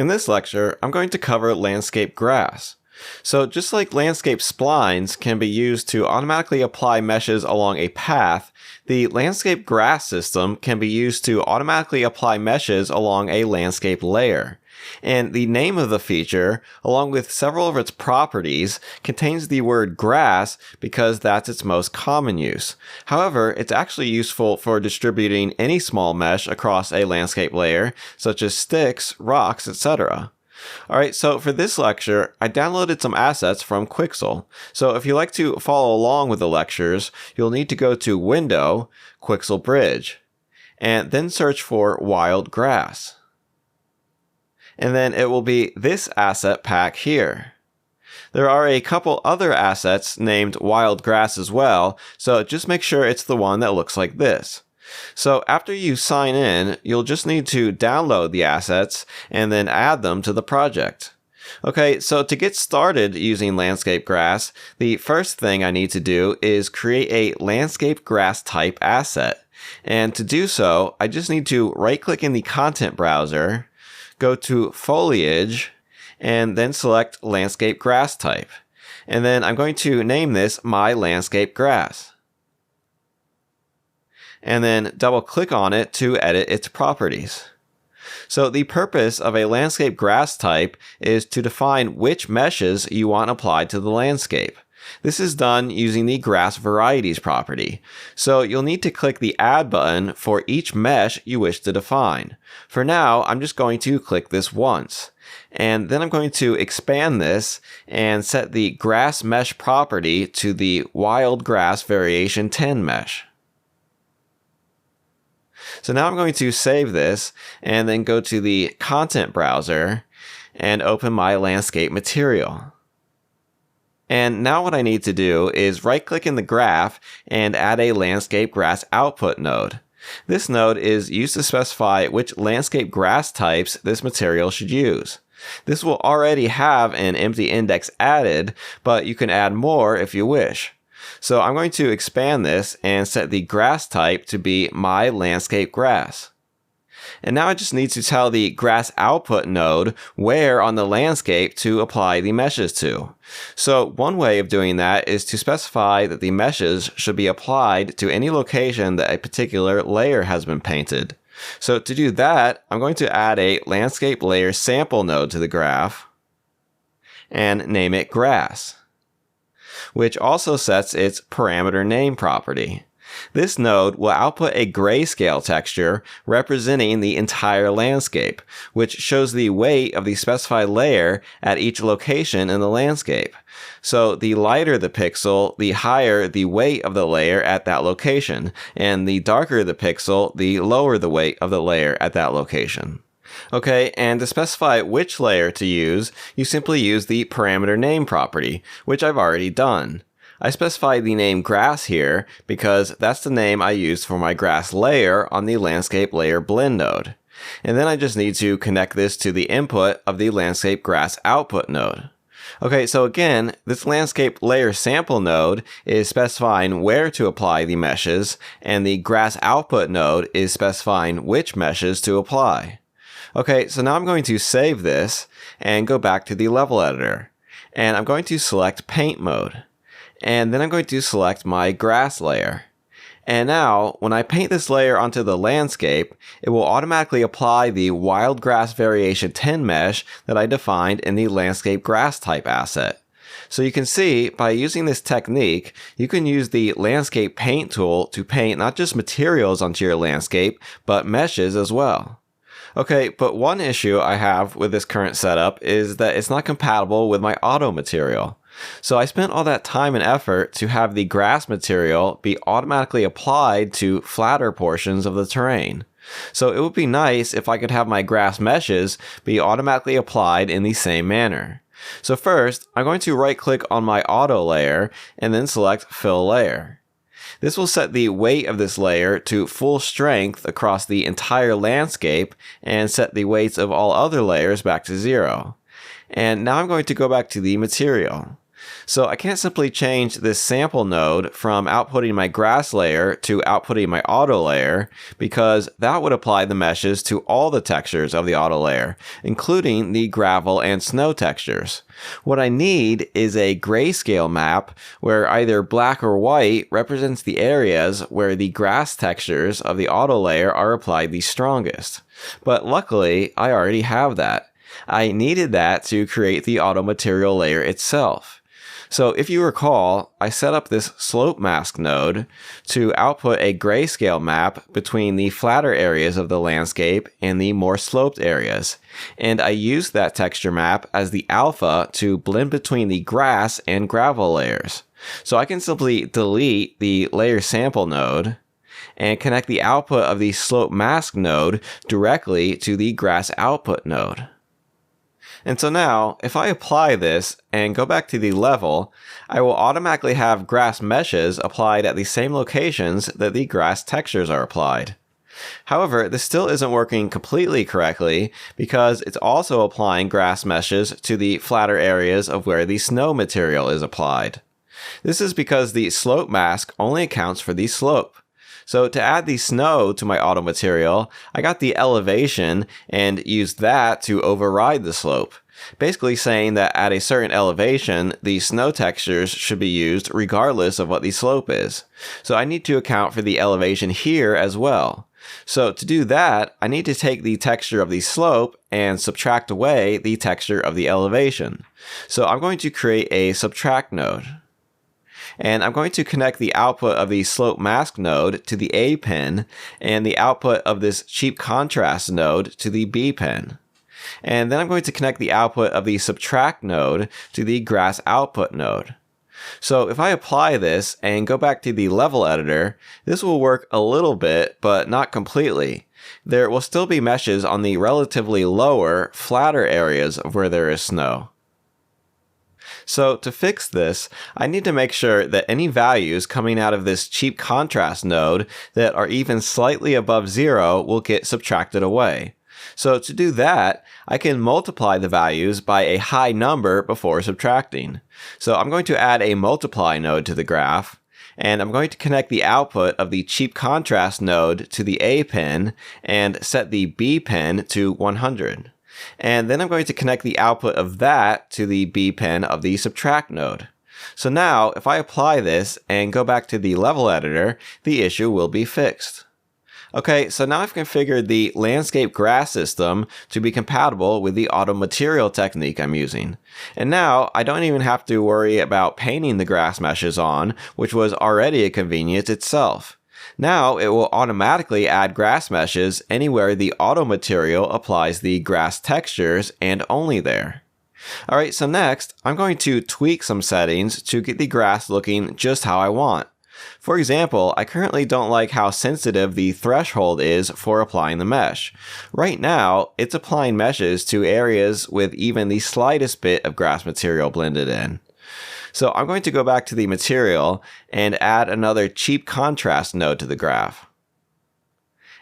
In this lecture, I'm going to cover landscape grass. So just like landscape splines can be used to automatically apply meshes along a path, the landscape grass system can be used to automatically apply meshes along a landscape layer. And the name of the feature, along with several of its properties, contains the word grass because that's its most common use. However, it's actually useful for distributing any small mesh across a landscape layer, such as sticks, rocks, etc. Alright, so for this lecture, I downloaded some assets from Quixel. So if you like to follow along with the lectures, you'll need to go to Window, Quixel Bridge, and then search for Wild Grass. And then it will be this asset pack here. There are a couple other assets named Wild Grass as well, so just make sure it's the one that looks like this. So after you sign in, you'll just need to download the assets and then add them to the project. Okay, so to get started using landscape grass, the first thing I need to do is create a landscape grass type asset. And to do so, I just need to right-click in the content browser, go to Foliage, and then select Landscape Grass Type. And then I'm going to name this My Landscape Grass. And then double-click on it to edit its properties. So the purpose of a landscape grass type is to define which meshes you want applied to the landscape. This is done using the Grass Varieties property. So you'll need to click the Add button for each mesh you wish to define. For now, I'm just going to click this once. And then I'm going to expand this and set the Grass Mesh property to the Wild Grass Variation 10 mesh. So now I'm going to save this and then go to the content browser and open my landscape material. And now what I need to do is right-click in the graph and add a landscape grass output node. This node is used to specify which landscape grass types this material should use. This will already have an empty index added, but you can add more if you wish. So I'm going to expand this and set the grass type to be My Landscape Grass. And now I just need to tell the grass output node where on the landscape to apply the meshes to. So one way of doing that is to specify that the meshes should be applied to any location that a particular layer has been painted. So to do that, I'm going to add a landscape layer sample node to the graph and name it grass, which also sets its parameter name property. This node will output a grayscale texture representing the entire landscape, which shows the weight of the specified layer at each location in the landscape. So the lighter the pixel, the higher the weight of the layer at that location, and the darker the pixel, the lower the weight of the layer at that location. Okay, and to specify which layer to use, you simply use the parameter name property, which I've already done. I specified the name grass here because that's the name I used for my grass layer on the landscape layer blend node. And then I just need to connect this to the input of the landscape grass output node. Okay, so again, this landscape layer sample node is specifying where to apply the meshes, and the grass output node is specifying which meshes to apply. Okay, so now I'm going to save this and go back to the level editor. And I'm going to select paint mode. And then I'm going to select my grass layer. And now, when I paint this layer onto the landscape, it will automatically apply the Wild Grass Variation 10 mesh that I defined in the landscape grass type asset. So you can see, by using this technique, you can use the landscape paint tool to paint not just materials onto your landscape, but meshes as well. Okay, but one issue I have with this current setup is that it's not compatible with my auto material. So I spent all that time and effort to have the grass material be automatically applied to flatter portions of the terrain. So it would be nice if I could have my grass meshes be automatically applied in the same manner. So first, I'm going to right-click on my auto layer and then select Fill Layer. This will set the weight of this layer to full strength across the entire landscape and set the weights of all other layers back to 0. And now I'm going to go back to the material. So I can't simply change this sample node from outputting my grass layer to outputting my auto layer, because that would apply the meshes to all the textures of the auto layer, including the gravel and snow textures. What I need is a grayscale map where either black or white represents the areas where the grass textures of the auto layer are applied the strongest. But luckily, I already have that. I needed that to create the auto material layer itself. So if you recall, I set up this slope mask node to output a grayscale map between the flatter areas of the landscape and the more sloped areas. And I used that texture map as the alpha to blend between the grass and gravel layers. So I can simply delete the layer sample node and connect the output of the slope mask node directly to the grass output node. And so now, if I apply this and go back to the level, I will automatically have grass meshes applied at the same locations that the grass textures are applied. However, this still isn't working completely correctly because it's also applying grass meshes to the flatter areas of where the snow material is applied. This is because the slope mask only accounts for the slope. So to add the snow to my auto material, I got the elevation and used that to override the slope, basically saying that at a certain elevation, the snow textures should be used regardless of what the slope is. So I need to account for the elevation here as well. So to do that, I need to take the texture of the slope and subtract away the texture of the elevation. So I'm going to create a subtract node. And I'm going to connect the output of the slope mask node to the A pin and the output of this cheap contrast node to the B pin. And then I'm going to connect the output of the subtract node to the grass output node. So if I apply this and go back to the level editor, this will work a little bit, but not completely. There will still be meshes on the relatively lower, flatter areas of where there is snow. So to fix this, I need to make sure that any values coming out of this cheap contrast node that are even slightly above 0 will get subtracted away. So to do that, I can multiply the values by a high number before subtracting. So I'm going to add a multiply node to the graph, and I'm going to connect the output of the cheap contrast node to the A pin and set the B pin to 100. And then I'm going to connect the output of that to the B pin of the subtract node. So now, if I apply this and go back to the level editor, the issue will be fixed. Okay, so now I've configured the landscape grass system to be compatible with the auto material technique I'm using. And now I don't even have to worry about painting the grass meshes on, which was already a convenience itself. Now it will automatically add grass meshes anywhere the auto material applies the grass textures and only there. Alright, so next I'm going to tweak some settings to get the grass looking just how I want. For example, I currently don't like how sensitive the threshold is for applying the mesh. Right now, it's applying meshes to areas with even the slightest bit of grass material blended in. So I'm going to go back to the material and add another cheap contrast node to the graph,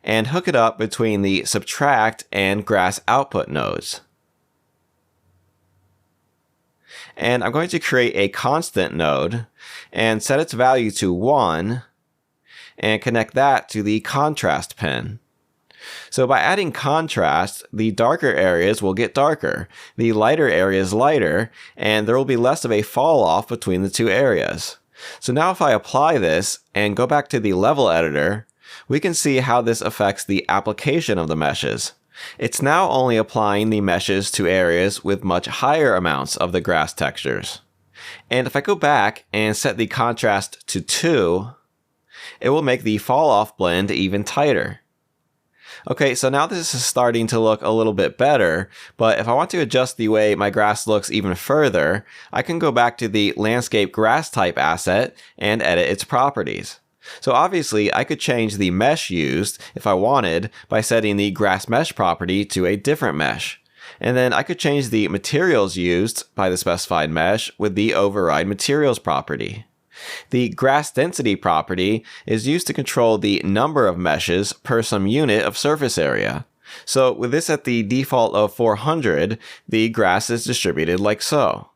and hook it up between the subtract and grass output nodes. And I'm going to create a constant node and set its value to 1 and connect that to the contrast pin. So by adding contrast, the darker areas will get darker, the lighter areas lighter, and there will be less of a fall off between the two areas. So now if I apply this and go back to the level editor, we can see how this affects the application of the meshes. It's now only applying the meshes to areas with much higher amounts of the grass textures. And if I go back and set the contrast to 2, it will make the fall off blend even tighter. Okay, so now this is starting to look a little bit better, but if I want to adjust the way my grass looks even further, I can go back to the landscape grass type asset and edit its properties. So obviously I could change the mesh used if I wanted by setting the grass mesh property to a different mesh. And then I could change the materials used by the specified mesh with the override materials property. The grass density property is used to control the number of meshes per some unit of surface area. So with this at the default of 400, the grass is distributed like so.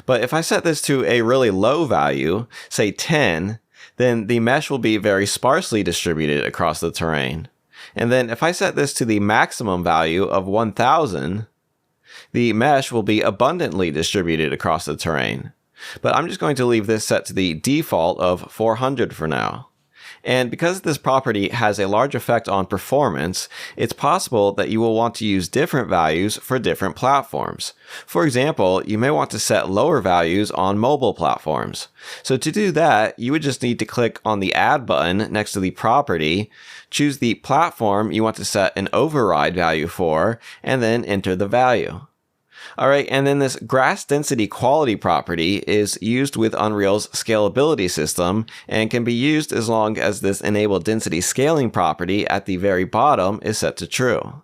But if I set this to a really low value, say 10, then the mesh will be very sparsely distributed across the terrain. And then if I set this to the maximum value of 1000, the mesh will be abundantly distributed across the terrain. But I'm just going to leave this set to the default of 400 for now. And because this property has a large effect on performance, it's possible that you will want to use different values for different platforms. For example, you may want to set lower values on mobile platforms. So to do that, you would just need to click on the Add button next to the property, choose the platform you want to set an override value for, and then enter the value. Alright, and then this grass density quality property is used with Unreal's scalability system and can be used as long as this enable density scaling property at the very bottom is set to true.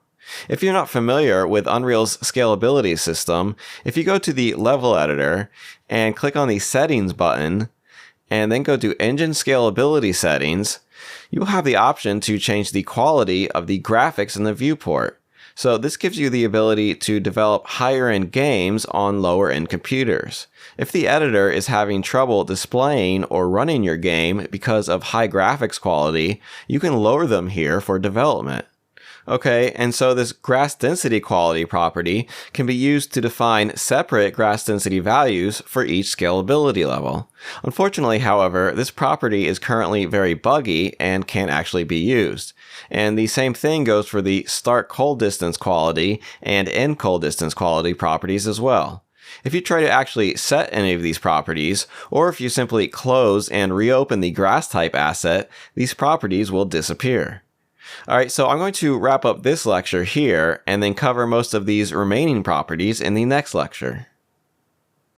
If you're not familiar with Unreal's scalability system, if you go to the level editor and click on the settings button and then go to engine scalability settings, you'll have the option to change the quality of the graphics in the viewport. So this gives you the ability to develop higher-end games on lower-end computers. If the editor is having trouble displaying or running your game because of high graphics quality, you can lower them here for development. Okay, and so this grass density quality property can be used to define separate grass density values for each scalability level. Unfortunately, however, this property is currently very buggy and can't actually be used. And the same thing goes for the start coal distance quality and end coal distance quality properties as well. If you try to actually set any of these properties, or if you simply close and reopen the grass type asset, these properties will disappear. Alright, so I'm going to wrap up this lecture here and then cover most of these remaining properties in the next lecture.